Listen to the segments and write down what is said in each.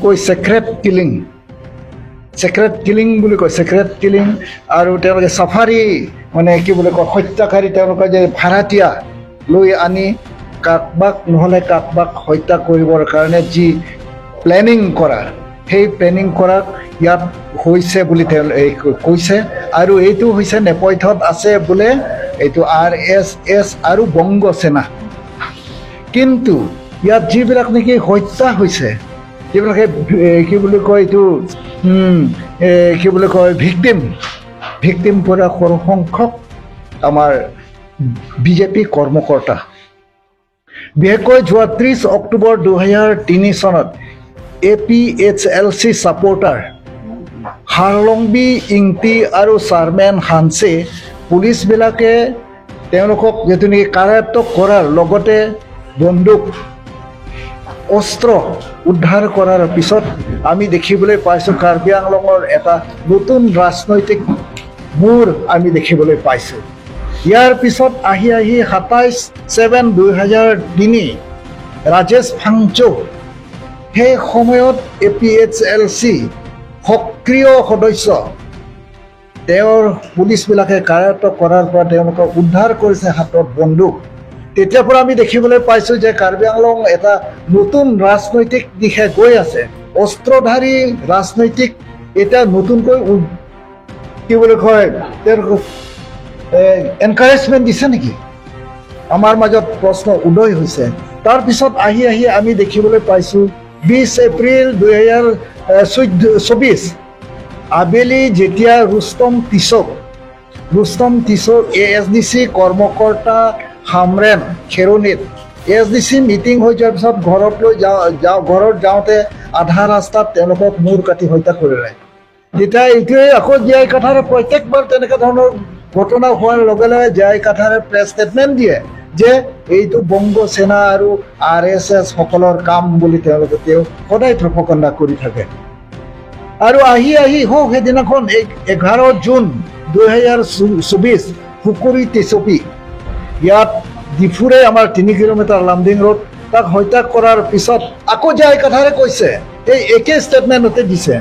কয় sacred killing বুলি কয় চেক্ৰেট কিলিং আৰু তেওঁলোকে চাফাৰী মানে কি বুলি কয় হত্যাকাৰী তেওঁলোকে যে ভাড়াতীয়া লৈ আনি কাকবাক নহ'লে কাকবাক হত্যা কৰিবৰ কাৰণে যি প্লেনিং কৰা সেই প্লেনিং কৰাক ইয়াত হৈছে বুলি তেওঁ কৈছে আৰু এইটো হৈছে নেপথ্যত আছে বোলে এইটো RSS আৰু বংগ সেনা কিন্তু ইয়াত যিবিলাক নেকি হত্যা হৈছে যিবিলাকে কি বুলি কয় এইটো কি বুলি কয় ভিক্টিম পৰা সৰু সংখ্যক আমাৰ বিজেপি কৰ্মকৰ্তা বিশেষকৈ যোৱা 30 অক্টোবৰ 2003 চনত APHLC ছাপোৰ্টাৰ হাৰলংবি ইংতি আৰু চাৰমেন হানছে পুলিচবিলাকে তেওঁলোকক যিটো নেকি কাৰায়ত্ব কৰাৰ লগতে বন্দুক অস্ত্ৰ উদ্ধাৰ কৰাৰ পিছত আমি দেখিবলৈ পাইছোঁ কাৰ্বি আংলঙৰ এটা নতুন ৰাজনৈতিক মূৰ আমি দেখিবলৈ পাইছোঁ ইয়াৰ পিছত আহি 27/7/2003 ৰাজেশ ফাংচো সেই সময়ত APHLC সক্ৰিয় সদস্য তেওঁৰ পুলিচবিলাকে কাৰায়ত্ব কৰাৰ পৰা তেওঁলোকক উদ্ধাৰ কৰিছে হাতত বন্দুক তেতিয়াৰ পৰা আমি দেখিবলৈ পাইছোঁ যে কাৰ্বি আংলং এটা নতুন ৰাজনৈতিক দিশে গৈ আছে অস্ত্ৰধাৰী ৰাজনৈতিক এটা নতুনকৈ কি বুলি কয় তেওঁলোকক এনকাৰেজমেণ্ট দিছে নেকি আমাৰ মাজত প্ৰশ্ন উদয় হৈছে তাৰপিছত আহি আমি দেখিবলৈ পাইছোঁ 20 এপ্ৰিল 2024 আবেলি যেতিয়া ৰুস্তম তিছক ASDC কৰ্মকৰ্তা হামৰেন খেৰণিত ASDC মিটিং হৈ যোৱাৰ পিছত ঘৰত যাওঁতে আধা ৰাস্তাত তেওঁলোকক মূৰ কাটি হত্যা কৰিলে তেতিয়া এইটোৱে আকৌ জীয়াই কাঠাৰে প্ৰত্যেকবাৰ তেনেকুৱা ধৰণৰ ঘটনা হোৱাৰ লগে লগে জীয়াই কাঠাৰে প্ৰেছ ষ্টেটমেণ্ট দিয়ে যে এইটো বংগ সেনা আৰু RSS সকলৰ কাম বুলি তেওঁলোকে সদায় প্ৰপগণ্ডা কৰি থাকে আৰু আহি সেইদিনাখন 11 জুন 2024 শুকুৰি তেচপি ইয়াত ডিফুৰে আমাৰ 3 কিলোমিটাৰ লামডিং ৰোড তাক হত্যা কৰাৰ পিছত আকৌ জীয়াই কাঠাৰে কৈছে এই একে ষ্টেটমেণ্টতে দিছে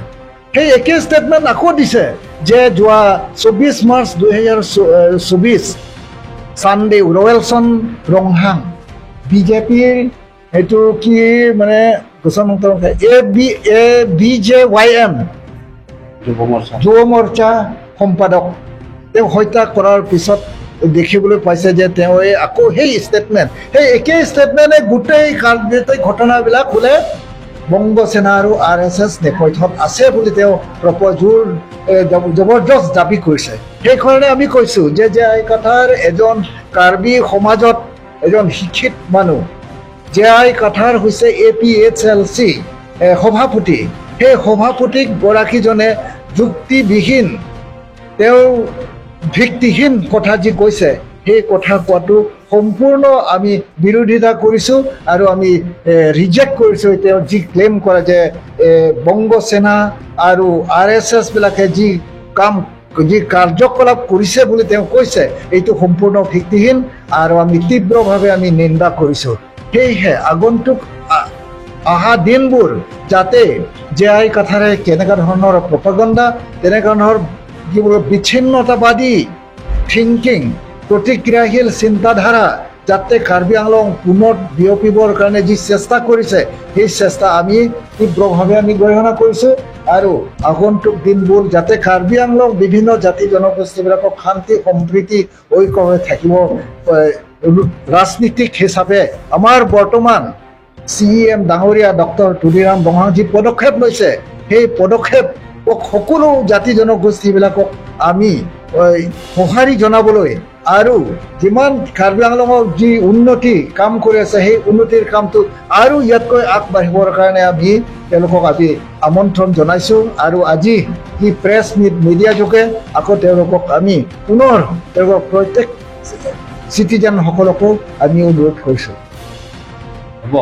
সেই একে ষ্টেটমেণ্ট আকৌ দিছে যে যোৱা 24 মাৰ্চ 2024 চানডে ৰয়েলছন ৰংহাং বিজেপিৰ এইটো কি মানে BJYM যুৱ মৰ্চা সম্পাদক তেওঁ হত্যা কৰাৰ পিছত দেখিবলৈ পাইছে যে তেওঁ আকৌ সেই ষ্টেটমেণ্ট সেই একে ষ্টেটমেণ্টে গোটেই ঘটনাবিলাক বোলে বংগ সেনা আৰু RSS নেপথ্যত আছে বুলি তেওঁ জবৰদস্ত দাবী কৰিছে সেইকাৰণে আমি কৈছোঁ যে জীয়াই কাঠাৰ এজন কাৰ্বি সমাজত এজন শিক্ষিত মানুহ জীয়াই কাঠাৰ হৈছে APHLC সভাপতি সেই সভাপতিক গৰাকীজনে যুক্তিবিহীন তেওঁ ভিত্তিহীন কথা যি কৈছে সেই কথা কোৱাটো সম্পূৰ্ণ আমি বিৰোধিতা কৰিছোঁ আৰু আমি ৰিজেক্ট কৰিছোঁ তেওঁ যি ক্লেইম কৰে যে বংগ সেনা আৰু RSS বিলাকে যি কাৰ্যকলাপ কৰিছে বুলি তেওঁ কৈছে এইটো সম্পূৰ্ণ ভিত্তিহীন আৰু আমি তীব্ৰভাৱে আমি নিন্দা কৰিছোঁ সেয়েহে আগন্তুক অহা দিনবোৰ যাতে জীয়াই কাঠাৰে কেনেকুৱা ধৰণৰ প্ৰপগণ্ডা তেনেকুৱা ধৰণৰ কি বোলো বিচ্ছিন্নতাবাদী থিংকিং প্ৰতিক্ৰিয়াশীল চিন্তাধাৰা যাতে কাৰ্বি আংলং পুনৰ বিয়পিবৰ কাৰণে যি চেষ্টা কৰিছে সেই চেষ্টা আমি তীব্ৰভাৱে আমি গৰিহণা কৰিছোঁ আৰু আগন্তুক দিনবোৰ যাতে কাৰ্বি আংলং বিভিন্ন জাতি জনগোষ্ঠীবিলাকক শান্তি সম্প্ৰীতি ঐক্য হৈ থাকিব ৰাজনীতিক হিচাপে আমাৰ বৰ্তমান CEM ডাঙৰীয়া ডক্টৰ তুলিৰাম বঙাই যি পদক্ষেপ লৈছে সেই পদক্ষেপ সকলো জাতি জনগোষ্ঠীবিলাকক আমি সঁহাৰি জনাবলৈ আৰু যিমান কাৰ্বি আংলঙৰ যি উন্নতি কাম কৰি আছে সেই উন্নতিৰ কামটো আৰু ইয়াতকৈ আগবাঢ়িবৰ কাৰণে আমি তেওঁলোকক আজি আমন্ত্ৰণ জনাইছোঁ আৰু আজি যি প্ৰেছ মিডিয়া যোগে আকৌ তেওঁলোকক আমি পুনৰ তেওঁলোকক প্ৰত্যেক চিটিজেনসকলকো আমি অনুৰোধ কৰিছোঁ হ'ব